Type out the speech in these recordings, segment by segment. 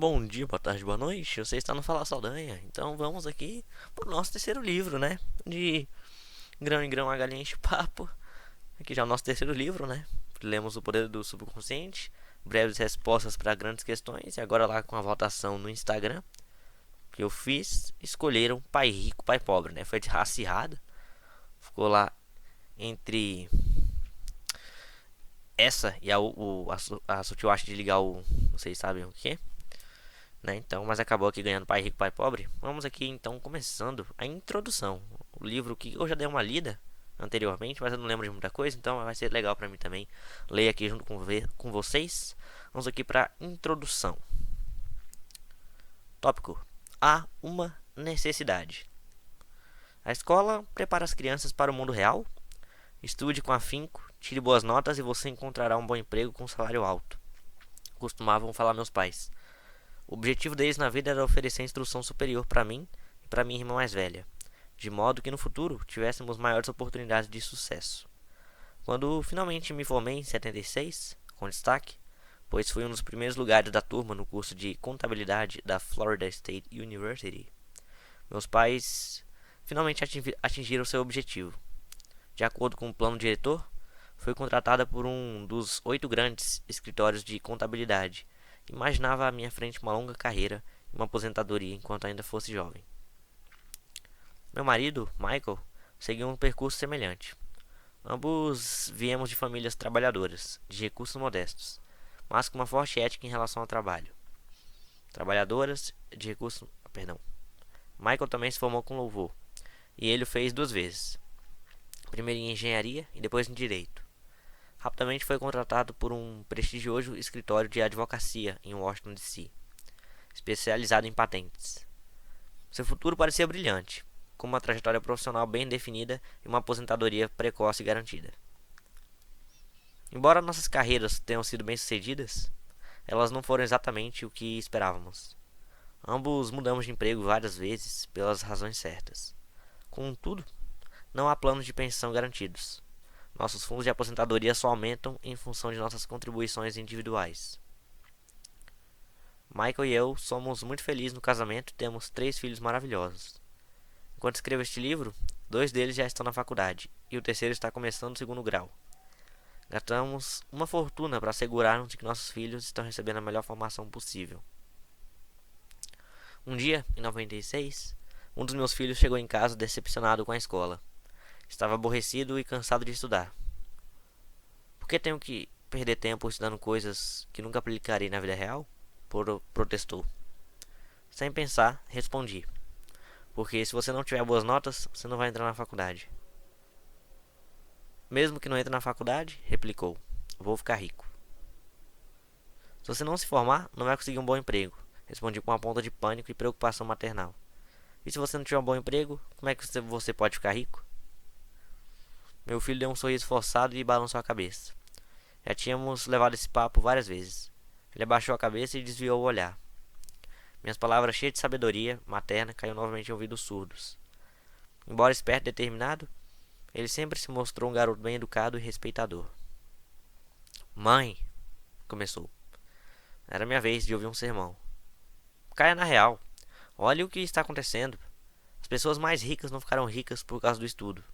Bom dia, boa tarde, boa noite. Você está no Fala Saldanha. Então vamos aqui para o nosso terceiro livro, né? De grão em grão a galinha enche o papo. Aqui já é o nosso terceiro livro, né? Lemos O Poder do Subconsciente, breves respostas para grandes questões. E agora lá com a votação no Instagram que eu fiz, escolheram Pai Rico, Pai Pobre, né? Foi acirrado. Ficou lá entre essa e a sutil arte de ligar o... Vocês sabem o que? Né? Então, mas acabou aqui ganhando Pai Rico, Pai Pobre. Vamos aqui então começando a introdução. O livro que eu já dei uma lida anteriormente, mas eu não lembro de muita coisa, então vai ser legal para mim também ler aqui junto com vocês. Vamos aqui para introdução. Tópico: há uma necessidade. A escola prepara as crianças para o mundo real? Estude com afinco, tire boas notas e você encontrará um bom emprego com salário alto. Costumavam falar meus pais. O objetivo deles na vida era oferecer instrução superior para mim e para minha irmã mais velha, de modo que no futuro tivéssemos maiores oportunidades de sucesso. Quando finalmente me formei em 76, com destaque, pois fui um dos primeiros lugares da turma no curso de contabilidade da Florida State University, meus pais finalmente atingiram seu objetivo. De acordo com o plano diretor, fui contratada por um dos 8 grandes escritórios de contabilidade. Imaginava à minha frente uma longa carreira e uma aposentadoria enquanto ainda fosse jovem. Meu marido, Michael, seguiu um percurso semelhante. Ambos viemos de famílias trabalhadoras, de recursos modestos, mas com uma forte ética em relação ao trabalho. Trabalhadoras de recursos... Perdão. Michael também se formou com louvor, e ele o fez 2 vezes. Primeiro em engenharia e depois em direito. Rapidamente foi contratado por um prestigioso escritório de advocacia em Washington, D.C., especializado em patentes. Seu futuro parecia brilhante, com uma trajetória profissional bem definida e uma aposentadoria precoce garantida. Embora nossas carreiras tenham sido bem-sucedidas, elas não foram exatamente o que esperávamos. Ambos mudamos de emprego várias vezes pelas razões certas. Contudo, não há planos de pensão garantidos. Nossos fundos de aposentadoria só aumentam em função de nossas contribuições individuais. Michael e eu somos muito felizes no casamento e temos 3 filhos maravilhosos. Enquanto escrevo este livro, 2 deles já estão na faculdade e o terceiro está começando o 2º grau. Gastamos uma fortuna para assegurarmos de que nossos filhos estão recebendo a melhor formação possível. Um dia, em 96, um dos meus filhos chegou em casa decepcionado com a escola. Estava aborrecido e cansado de estudar. Por que tenho que perder tempo estudando coisas que nunca aplicarei na vida real? Protestou. Sem pensar, respondi. Porque se você não tiver boas notas, você não vai entrar na faculdade. Mesmo que não entre na faculdade, replicou, vou ficar rico. Se você não se formar, não vai conseguir um bom emprego, respondi com uma ponta de pânico e preocupação maternal. E se você não tiver um bom emprego, como é que você pode ficar rico? Meu filho deu um sorriso forçado e balançou a cabeça. Já tínhamos levado esse papo várias vezes. Ele abaixou a cabeça e desviou o olhar. Minhas palavras cheias de sabedoria materna caíram novamente em ouvidos surdos. Embora esperto e determinado, ele sempre se mostrou um garoto bem educado e respeitador. Mãe, começou. Era minha vez de ouvir um sermão. Caia na real. Olhe o que está acontecendo. As pessoas mais ricas não ficaram ricas por causa do estudo.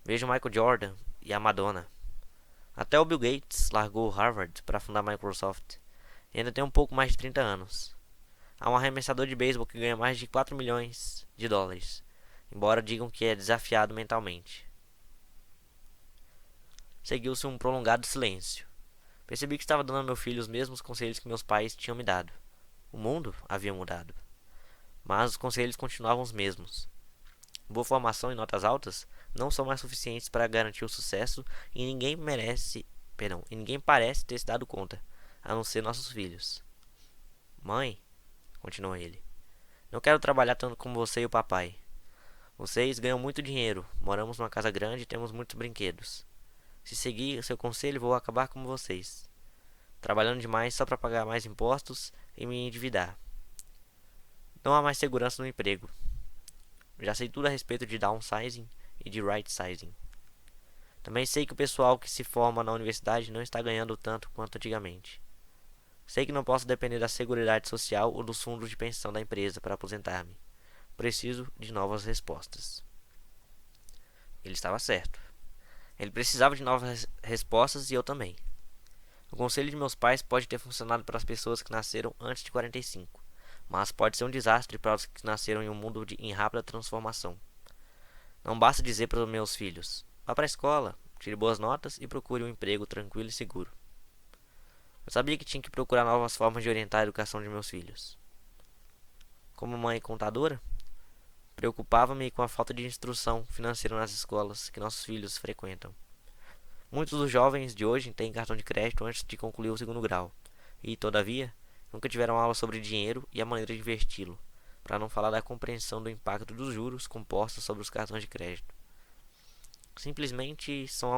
Veja o Michael Jordan e a Madonna. Até o Bill Gates largou Harvard para fundar a Microsoft. E ainda tem um pouco mais de 30 anos. Há um arremessador de beisebol que ganha mais de 4 milhões de dólares, embora digam que é desafiado mentalmente. Seguiu-se um prolongado silêncio. Percebi que estava dando ao meu filho os mesmos conselhos que meus pais tinham me dado. O mundo havia mudado, mas os conselhos continuavam os mesmos. Boa formação e notas altas não são mais suficientes para garantir o sucesso e ninguém parece ter se dado conta, a não ser nossos filhos. Mãe, continuou ele, não quero trabalhar tanto como você e o papai. Vocês ganham muito dinheiro, moramos numa casa grande e temos muitos brinquedos. Se seguir o seu conselho, vou acabar como vocês, trabalhando demais só para pagar mais impostos e me endividar. Não há mais segurança no emprego. Já sei tudo a respeito de downsizing e de right sizing. Também sei que o pessoal que se forma na universidade não está ganhando tanto quanto antigamente. Sei que não posso depender da Seguridade Social ou dos fundos de pensão da empresa para aposentar-me. Preciso de novas respostas. Ele estava certo. Ele precisava de novas respostas e eu também. O conselho de meus pais pode ter funcionado para as pessoas que nasceram antes de 45, mas pode ser um desastre para os que nasceram em um mundo em rápida transformação. Não basta dizer para os meus filhos: vá para a escola, tire boas notas e procure um emprego tranquilo e seguro. Eu sabia que tinha que procurar novas formas de orientar a educação de meus filhos. Como mãe contadora, preocupava-me com a falta de instrução financeira nas escolas que nossos filhos frequentam. Muitos dos jovens de hoje têm cartão de crédito antes de concluir o segundo grau e, todavia, nunca tiveram aula sobre dinheiro e a maneira de investi-lo, para não falar da compreensão do impacto dos juros compostos sobre os cartões de crédito. Simplesmente são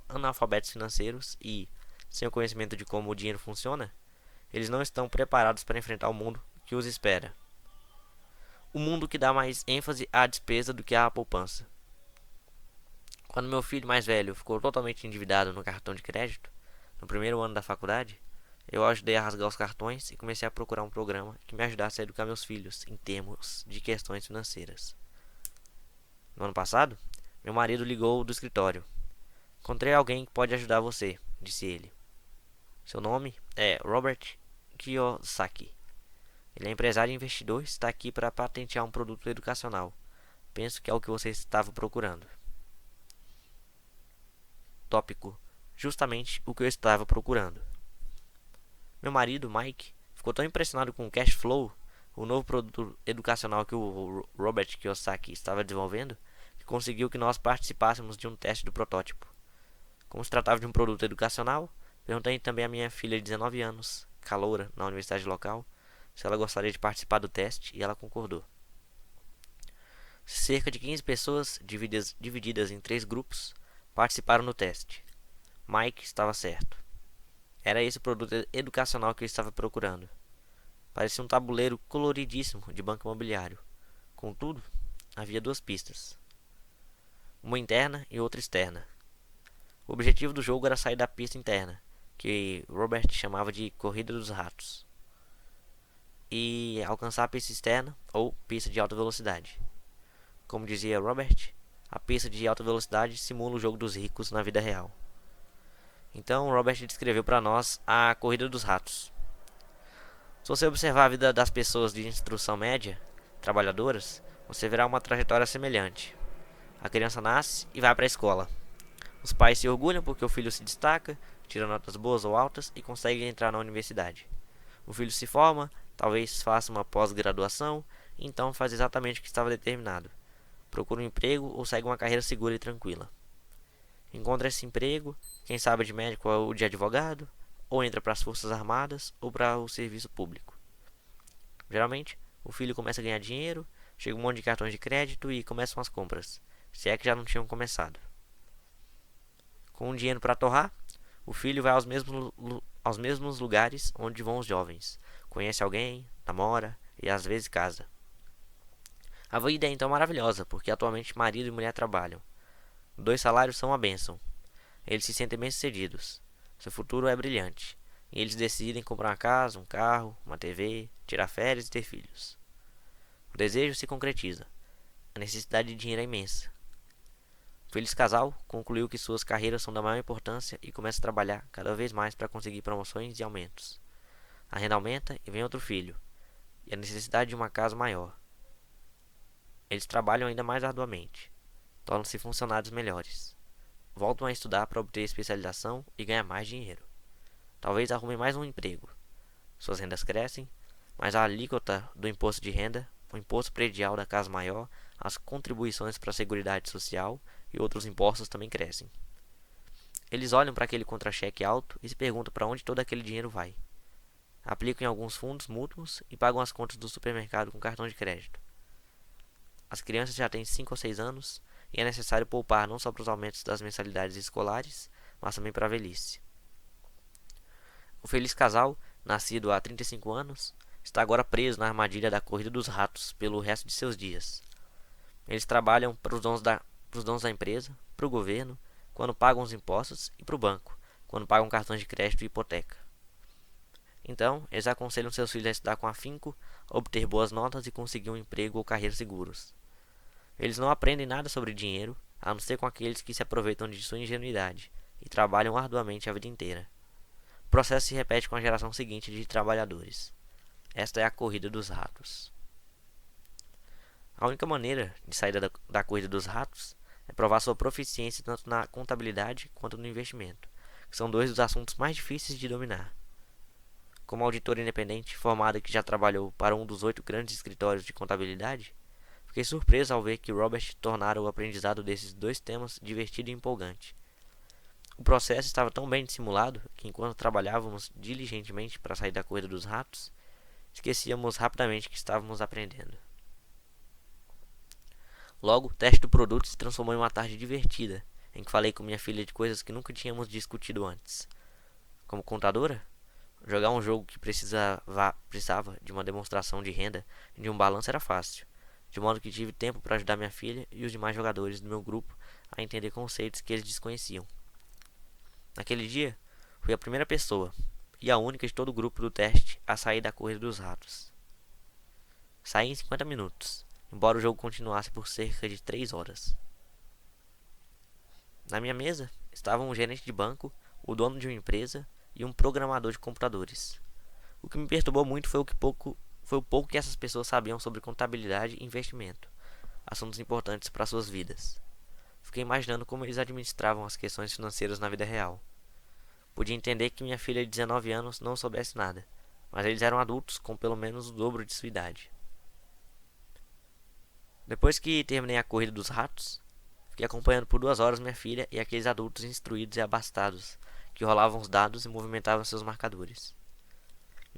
analfabetos financeiros e, sem o conhecimento de como o dinheiro funciona, eles não estão preparados para enfrentar o mundo que os espera. O mundo que dá mais ênfase à despesa do que à poupança. Quando meu filho mais velho ficou totalmente endividado no cartão de crédito, no primeiro ano da faculdade, eu ajudei a rasgar os cartões e comecei a procurar um programa que me ajudasse a educar meus filhos em termos de questões financeiras. No ano passado, meu marido ligou do escritório. Encontrei alguém que pode ajudar você, disse ele. Seu nome é Robert Kiyosaki. Ele é empresário e investidor e está aqui para patentear um produto educacional. Penso que é o que você estava procurando. Tópico: justamente o que eu estava procurando. Meu marido, Mike, ficou tão impressionado com o Cash Flow, o novo produto educacional que o Robert Kiyosaki estava desenvolvendo, que conseguiu que nós participássemos de um teste do protótipo. Como se tratava de um produto educacional, perguntei também à minha filha de 19 anos, caloura na universidade local, se ela gostaria de participar do teste e ela concordou. Cerca de 15 pessoas, divididas em 3 grupos, participaram do teste. Mike estava certo. Era esse o produto educacional que eu estava procurando. Parecia um tabuleiro coloridíssimo de banco imobiliário. Contudo, havia 2 pistas. Uma interna e outra externa. O objetivo do jogo era sair da pista interna, que Robert chamava de Corrida dos Ratos, e alcançar a pista externa, ou pista de alta velocidade. Como dizia Robert, a pista de alta velocidade simula o jogo dos ricos na vida real. Então Robert descreveu para nós a Corrida dos Ratos. Se você observar a vida das pessoas de instrução média, trabalhadoras, você verá uma trajetória semelhante. A criança nasce e vai para a escola. Os pais se orgulham porque o filho se destaca, tira notas boas ou altas e consegue entrar na universidade. O filho se forma, talvez faça uma pós-graduação, e então faz exatamente o que estava determinado. Procura um emprego ou segue uma carreira segura e tranquila. Encontra esse emprego, quem sabe de médico ou de advogado, ou entra para as forças armadas ou para o serviço público. Geralmente, o filho começa a ganhar dinheiro, chega um monte de cartões de crédito e começam as compras, se é que já não tinham começado. Com o dinheiro para torrar, o filho vai aos mesmos lugares onde vão os jovens. Conhece alguém, namora e às vezes casa. A vida é então maravilhosa, porque atualmente marido e mulher trabalham. 2 salários são uma bênção. Eles se sentem bem-sucedidos. Seu futuro é brilhante. E eles decidem comprar uma casa, um carro, uma TV, tirar férias e ter filhos. O desejo se concretiza. A necessidade de dinheiro é imensa. O feliz casal concluiu que suas carreiras são da maior importância e começa a trabalhar cada vez mais para conseguir promoções e aumentos. A renda aumenta e vem outro filho, e a necessidade de uma casa maior. Eles trabalham ainda mais arduamente, tornam-se funcionários melhores, voltam a estudar para obter especialização e ganhar mais dinheiro. Talvez arrumem mais um emprego. Suas rendas crescem, mas a alíquota do imposto de renda, o imposto predial da casa maior, as contribuições para a Seguridade Social e outros impostos também crescem. Eles olham para aquele contra-cheque alto e se perguntam para onde todo aquele dinheiro vai. Aplicam em alguns fundos mútuos e pagam as contas do supermercado com cartão de crédito. As crianças já têm 5 ou 6 anos e é necessário poupar não só para os aumentos das mensalidades escolares, mas também para a velhice. O feliz casal, nascido há 35 anos, está agora preso na armadilha da Corrida dos Ratos pelo resto de seus dias. Eles trabalham para os donos da empresa, para o governo, quando pagam os impostos, e para o banco, quando pagam cartões de crédito e hipoteca. Então, eles aconselham seus filhos a estudar com afinco, obter boas notas e conseguir um emprego ou carreira seguros. Eles não aprendem nada sobre dinheiro, a não ser com aqueles que se aproveitam de sua ingenuidade e trabalham arduamente a vida inteira. O processo se repete com a geração seguinte de trabalhadores. Esta é a corrida dos ratos. A única maneira de sair da corrida dos ratos é provar sua proficiência tanto na contabilidade quanto no investimento, que são dois dos assuntos mais difíceis de dominar. Como auditor independente, formado que já trabalhou para um dos 8 grandes escritórios de contabilidade, fiquei surpreso ao ver que Robert tornara o aprendizado desses dois temas divertido e empolgante. O processo estava tão bem dissimulado que, enquanto trabalhávamos diligentemente para sair da corrida dos ratos, esquecíamos rapidamente que estávamos aprendendo. Logo, o teste do produto se transformou em uma tarde divertida, em que falei com minha filha de coisas que nunca tínhamos discutido antes. Como contadora, jogar um jogo que precisava de uma demonstração de renda e de um balanço era fácil, de modo que tive tempo para ajudar minha filha e os demais jogadores do meu grupo a entender conceitos que eles desconheciam. Naquele dia, fui a primeira pessoa, e a única de todo o grupo do teste, a sair da corrida dos ratos. Saí em 50 minutos, embora o jogo continuasse por cerca de 3 horas. Na minha mesa estavam um gerente de banco, o dono de uma empresa e um programador de computadores. O que me perturbou muito foi o pouco que essas pessoas sabiam sobre contabilidade e investimento, assuntos importantes para suas vidas. Fiquei imaginando como eles administravam as questões financeiras na vida real. Podia entender que minha filha de 19 anos não soubesse nada, mas eles eram adultos com pelo menos o dobro de sua idade. Depois que terminei a corrida dos ratos, fiquei acompanhando por 2 horas minha filha e aqueles adultos instruídos e abastados, que rolavam os dados e movimentavam seus marcadores.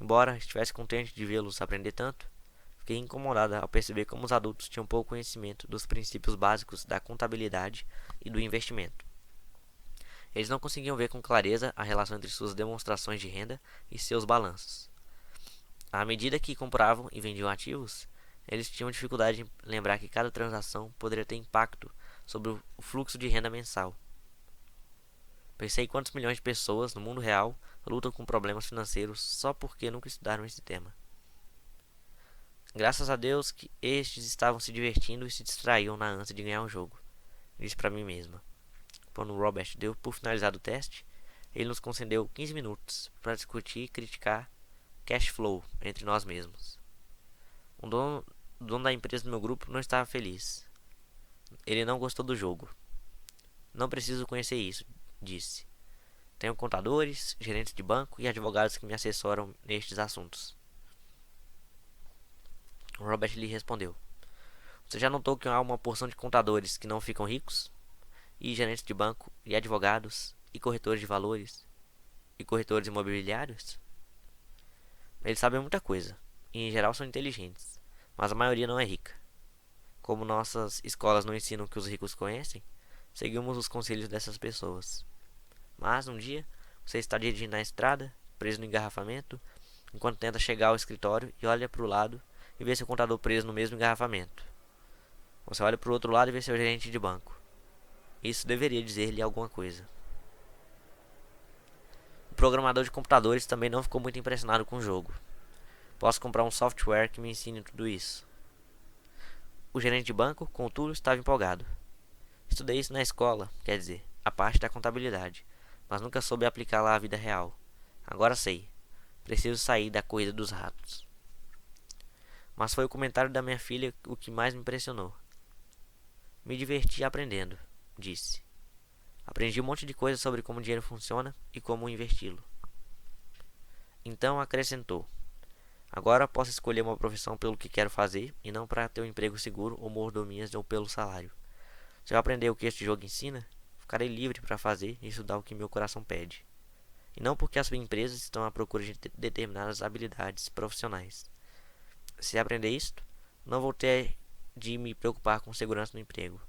Embora estivesse contente de vê-los aprender tanto, fiquei incomodada ao perceber como os adultos tinham pouco conhecimento dos princípios básicos da contabilidade e do investimento. Eles não conseguiam ver com clareza a relação entre suas demonstrações de renda e seus balanços. À medida que compravam e vendiam ativos, eles tinham dificuldade em lembrar que cada transação poderia ter impacto sobre o fluxo de renda mensal. Pensei quantos milhões de pessoas no mundo real lutam com problemas financeiros só porque nunca estudaram esse tema. Graças a Deus que estes estavam se divertindo e se distraíam na ânsia de ganhar o jogo, disse para mim mesma. Quando Robert deu por finalizado o teste, ele nos concedeu 15 minutos para discutir e criticar cash flow entre nós mesmos. O dono da empresa do meu grupo não estava feliz. Ele não gostou do jogo. Não preciso conhecer isso, disse. Tenho contadores, gerentes de banco e advogados que me assessoram nestes assuntos. Robert lhe respondeu. Você já notou que há uma porção de contadores que não ficam ricos? E gerentes de banco, e advogados, e corretores de valores, e corretores imobiliários? Eles sabem muita coisa, e em geral são inteligentes, mas a maioria não é rica. Como nossas escolas não ensinam o que os ricos conhecem, seguimos os conselhos dessas pessoas. Mas um dia, você está dirigindo na estrada, preso no engarrafamento, enquanto tenta chegar ao escritório e olha para o lado e vê seu contador preso no mesmo engarrafamento. Você olha para o outro lado e vê seu gerente de banco. Isso deveria dizer-lhe alguma coisa. O programador de computadores também não ficou muito impressionado com o jogo. Posso comprar um software que me ensine tudo isso. O gerente de banco, contudo, estava empolgado. Estudei isso na escola, quer dizer, a parte da contabilidade, mas nunca soube aplicá-la à vida real. Agora sei. Preciso sair da corrida dos ratos. Mas foi o comentário da minha filha o que mais me impressionou. Me diverti aprendendo, disse. Aprendi um monte de coisas sobre como o dinheiro funciona e como investi-lo. Então acrescentou. Agora posso escolher uma profissão pelo que quero fazer e não para ter um emprego seguro ou mordomias ou pelo salário. Se eu aprender o que este jogo ensina, ficarei livre para fazer e estudar o que meu coração pede. E não porque as empresas estão à procura de determinadas habilidades profissionais. Se aprender isto, não vou ter de me preocupar com segurança no emprego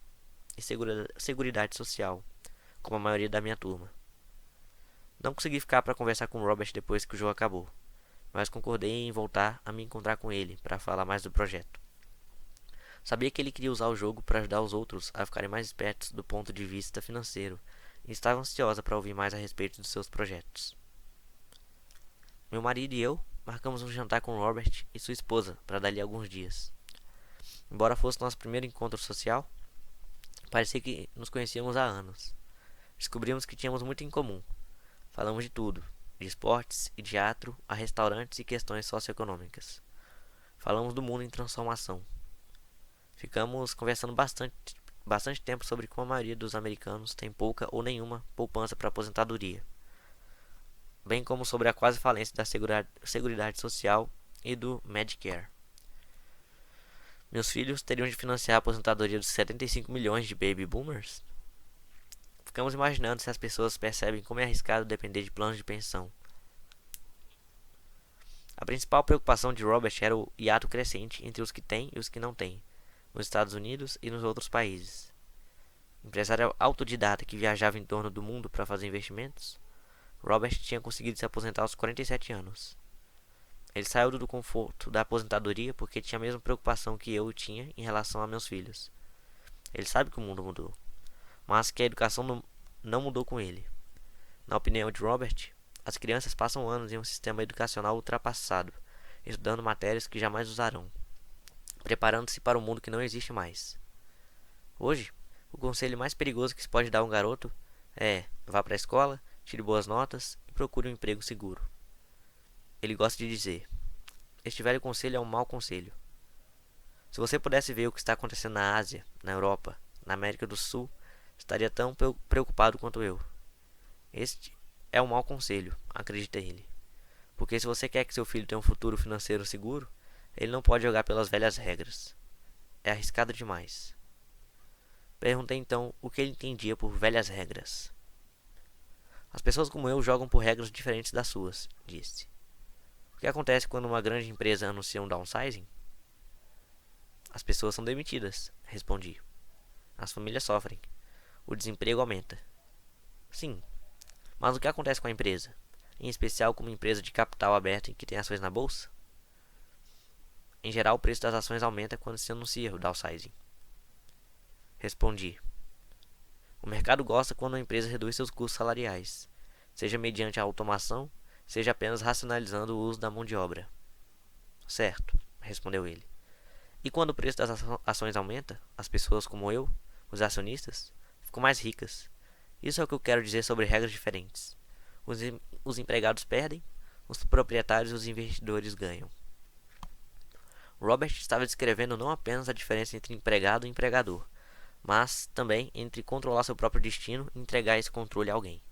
e seguridade social, como a maioria da minha turma. Não consegui ficar para conversar com Robert depois que o jogo acabou, mas concordei em voltar a me encontrar com ele para falar mais do projeto. Sabia que ele queria usar o jogo para ajudar os outros a ficarem mais espertos do ponto de vista financeiro e estava ansiosa para ouvir mais a respeito dos seus projetos. Meu marido e eu marcamos um jantar com Robert e sua esposa para dali a alguns dias. Embora fosse nosso primeiro encontro social, parecia que nos conhecíamos há anos. Descobrimos que tínhamos muito em comum. Falamos de tudo, de esportes e teatro a restaurantes e questões socioeconômicas. Falamos do mundo em transformação. Ficamos conversando bastante tempo sobre como a maioria dos americanos tem pouca ou nenhuma poupança para aposentadoria, bem como sobre a quase falência da Seguridade Social e do Medicare. Meus filhos teriam de financiar a aposentadoria dos 75 milhões de baby boomers? Ficamos imaginando se as pessoas percebem como é arriscado depender de planos de pensão. A principal preocupação de Robert era o hiato crescente entre os que têm e os que não têm, nos Estados Unidos e nos outros países. Empresário autodidata que viajava em torno do mundo para fazer investimentos, Robert tinha conseguido se aposentar aos 47 anos. Ele saiu do conforto da aposentadoria porque tinha a mesma preocupação que eu tinha em relação a meus filhos. Ele sabe que o mundo mudou, mas que a educação não mudou com ele. Na opinião de Robert, as crianças passam anos em um sistema educacional ultrapassado, estudando matérias que jamais usarão, preparando-se para um mundo que não existe mais. Hoje, o conselho mais perigoso que se pode dar a um garoto é: vá para a escola, tire boas notas e procure um emprego seguro. Ele gosta de dizer: este velho conselho é um mau conselho. Se você pudesse ver o que está acontecendo na Ásia, na Europa, na América do Sul, estaria tão preocupado quanto eu. Este é um mau conselho, acredita ele. Porque se você quer que seu filho tenha um futuro financeiro seguro, ele não pode jogar pelas velhas regras. É arriscado demais. Perguntei então o que ele entendia por velhas regras. As pessoas como eu jogam por regras diferentes das suas, disse. O que acontece quando uma grande empresa anuncia um downsizing? As pessoas são demitidas, respondi. As famílias sofrem. O desemprego aumenta. Sim, mas o que acontece com a empresa? Em especial com uma empresa de capital aberto e que tem ações na bolsa? Em geral, o preço das ações aumenta quando se anuncia o downsizing. Respondi. O mercado gosta quando a empresa reduz seus custos salariais, seja mediante a automação, seja apenas racionalizando o uso da mão de obra. Certo, respondeu ele. E quando o preço das ações aumenta, as pessoas como eu, os acionistas, ficam mais ricas. Isso é o que eu quero dizer sobre regras diferentes. Os empregados perdem, os proprietários e os investidores ganham. Robert estava descrevendo não apenas a diferença entre empregado e empregador, mas também entre controlar seu próprio destino e entregar esse controle a alguém.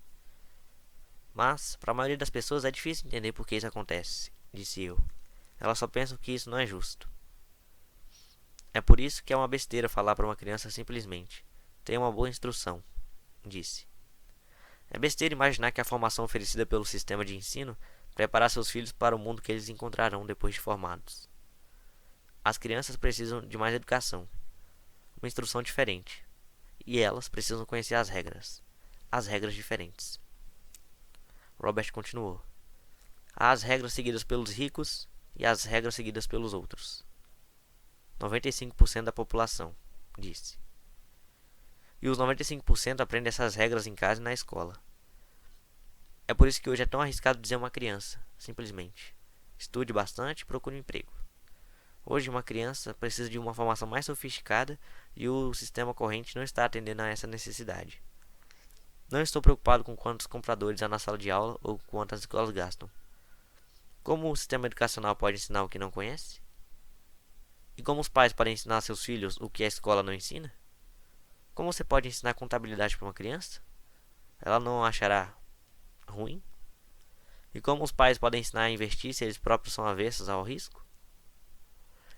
Mas, para a maioria das pessoas é difícil entender por que isso acontece, disse eu. Elas só pensam que isso não é justo. É por isso que é uma besteira falar para uma criança simplesmente: tenha uma boa instrução, disse. É besteira imaginar que a formação oferecida pelo sistema de ensino preparará seus filhos para o mundo que eles encontrarão depois de formados. As crianças precisam de mais educação, uma instrução diferente, e elas precisam conhecer as regras diferentes. Robert continuou. Há as regras seguidas pelos ricos e as regras seguidas pelos outros. 95% da população, disse. E os 95% aprendem essas regras em casa e na escola. É por isso que hoje é tão arriscado dizer a uma criança, simplesmente: estude bastante e procure um emprego. Hoje uma criança precisa de uma formação mais sofisticada e o sistema corrente não está atendendo a essa necessidade. Não estou preocupado com quantos compradores há na sala de aula ou quantas escolas gastam. Como o sistema educacional pode ensinar o que não conhece? E como os pais podem ensinar a seus filhos o que a escola não ensina? Como você pode ensinar contabilidade para uma criança? Ela não achará ruim? E como os pais podem ensinar a investir se eles próprios são avessos ao risco?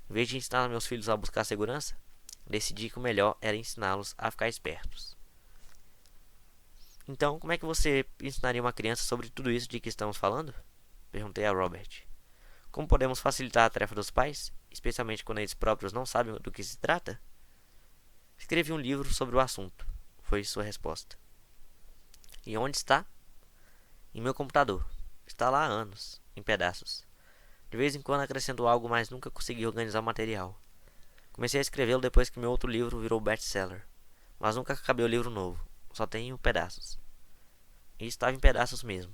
Em vez de ensinar meus filhos a buscar segurança, decidi que o melhor era ensiná-los a ficar espertos. Então, como é que você ensinaria uma criança sobre tudo isso de que estamos falando? Perguntei a Robert. Como podemos facilitar a tarefa dos pais, especialmente quando eles próprios não sabem do que se trata? Escrevi um livro sobre o assunto, foi sua resposta. E onde está? Em meu computador. Está lá há anos, em pedaços. De vez em quando acrescento algo, mas nunca consegui organizar o material. Comecei a escrevê-lo depois que meu outro livro virou best-seller, mas nunca acabei o livro novo, só tenho pedaços. E estava em pedaços mesmo.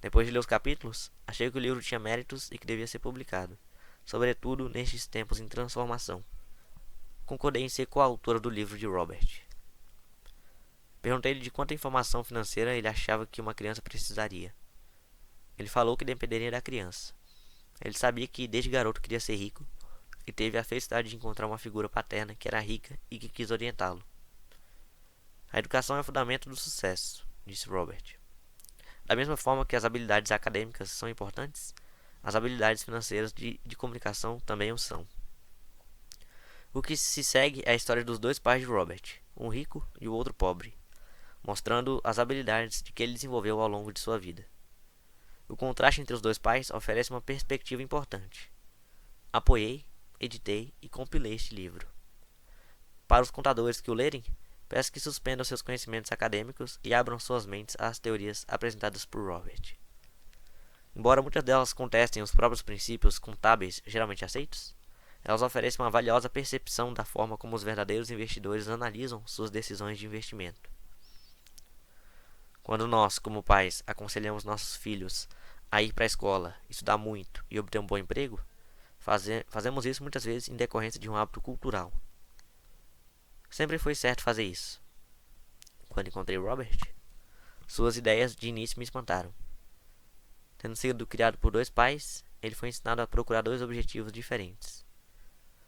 Depois de ler os capítulos, achei que o livro tinha méritos e que devia ser publicado, sobretudo nestes tempos em transformação. Concordei em ser coautora do livro de Robert. Perguntei-lhe de quanta informação financeira ele achava que uma criança precisaria. Ele falou que dependeria da criança. Ele sabia que desde garoto queria ser rico e teve a felicidade de encontrar uma figura paterna que era rica e que quis orientá-lo. A educação é o fundamento do sucesso, disse Robert. Da mesma forma que as habilidades acadêmicas são importantes, as habilidades financeiras de comunicação também o são. O que se segue é a história dos dois pais de Robert, um rico e o outro pobre, mostrando as habilidades que ele desenvolveu ao longo de sua vida. O contraste entre os dois pais oferece uma perspectiva importante. Apoiei, editei e compilei este livro. Para os contadores que o lerem, peço que suspendam seus conhecimentos acadêmicos e abram suas mentes às teorias apresentadas por Robert. Embora muitas delas contestem os próprios princípios contábeis geralmente aceitos, elas oferecem uma valiosa percepção da forma como os verdadeiros investidores analisam suas decisões de investimento. Quando nós, como pais, aconselhamos nossos filhos a ir para a escola, estudar muito e obter um bom emprego, fazemos isso muitas vezes em decorrência de um hábito cultural. Sempre foi certo fazer isso. Quando encontrei Robert, suas ideias de início me espantaram. Tendo sido criado por dois pais, ele foi ensinado a procurar dois objetivos diferentes.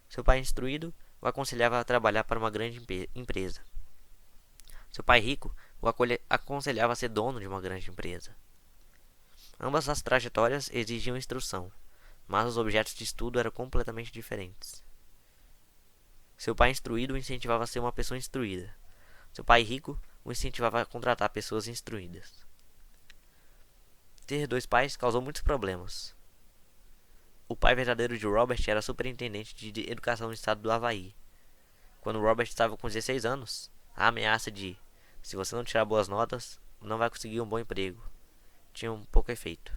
Seu pai instruído o aconselhava a trabalhar para uma grande empresa. Seu pai rico o aconselhava a ser dono de uma grande empresa. Ambas as trajetórias exigiam instrução, mas os objetos de estudo eram completamente diferentes. Seu pai instruído o incentivava a ser uma pessoa instruída. Seu pai rico o incentivava a contratar pessoas instruídas. Ter dois pais causou muitos problemas. O pai verdadeiro de Robert era superintendente de educação no estado do Havaí. Quando Robert estava com 16 anos, a ameaça de "se você não tirar boas notas, não vai conseguir um bom emprego" tinha um pouco efeito.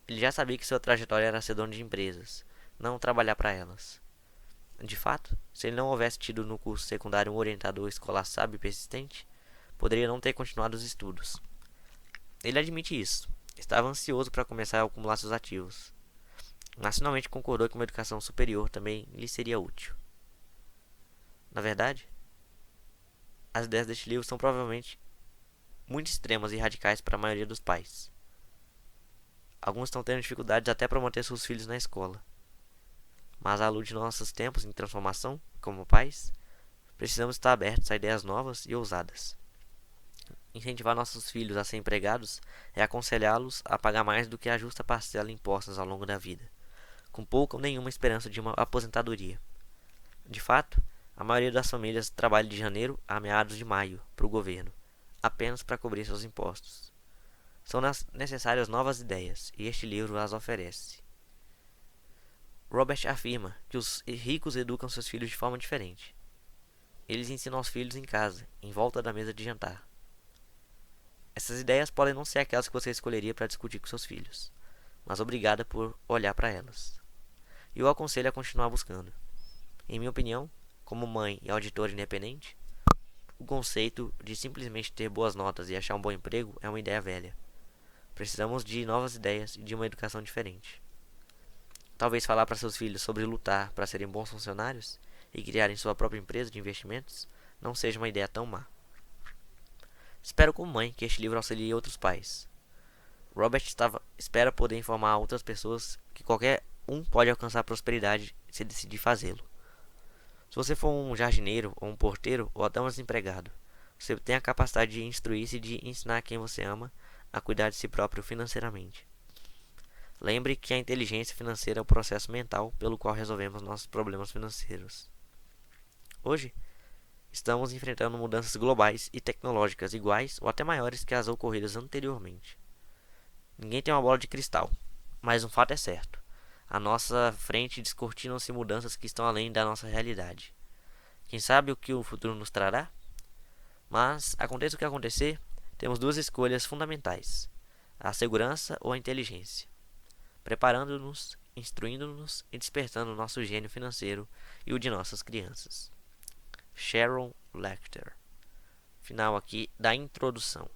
Ele já sabia que sua trajetória era ser dono de empresas, não trabalhar para elas. De fato, se ele não houvesse tido no curso secundário um orientador escolar sábio e persistente, poderia não ter continuado os estudos. Ele admite isso. Estava ansioso para começar a acumular seus ativos. Mas finalmente concordou que uma educação superior também lhe seria útil. Na verdade, as ideias deste livro são provavelmente muito extremas e radicais para a maioria dos pais. Alguns estão tendo dificuldades até para manter seus filhos na escola. Mas à luz de nossos tempos em transformação, como pais, precisamos estar abertos a ideias novas e ousadas. Incentivar nossos filhos a ser empregados é aconselhá-los a pagar mais do que a justa parcela impostas ao longo da vida, com pouca ou nenhuma esperança de uma aposentadoria. De fato, a maioria das famílias trabalha de janeiro a meados de maio para o governo, apenas para cobrir seus impostos. São necessárias novas ideias, e este livro as oferece. Robert afirma que os ricos educam seus filhos de forma diferente. Eles ensinam aos filhos em casa, em volta da mesa de jantar. Essas ideias podem não ser aquelas que você escolheria para discutir com seus filhos, mas obrigada por olhar para elas. E eu aconselho a continuar buscando. Em minha opinião, como mãe e auditora independente, o conceito de simplesmente ter boas notas e achar um bom emprego é uma ideia velha. Precisamos de novas ideias e de uma educação diferente. Talvez falar para seus filhos sobre lutar para serem bons funcionários e criarem sua própria empresa de investimentos não seja uma ideia tão má. Espero como mãe que este livro auxilie outros pais. Robert espera poder informar outras pessoas que qualquer um pode alcançar prosperidade se decidir fazê-lo. Se você for um jardineiro ou um porteiro ou até um desempregado, você tem a capacidade de instruir-se e de ensinar quem você ama a cuidar de si próprio financeiramente. Lembre que a inteligência financeira é o processo mental pelo qual resolvemos nossos problemas financeiros. Hoje, estamos enfrentando mudanças globais e tecnológicas iguais ou até maiores que as ocorridas anteriormente. Ninguém tem uma bola de cristal, mas um fato é certo. À nossa frente descortinam-se mudanças que estão além da nossa realidade. Quem sabe o que o futuro nos trará? Mas, aconteça o que acontecer, temos duas escolhas fundamentais: a segurança ou a inteligência. Preparando-nos, instruindo-nos e despertando o nosso gênio financeiro e o de nossas crianças. Sharon Lecter. Final aqui da introdução.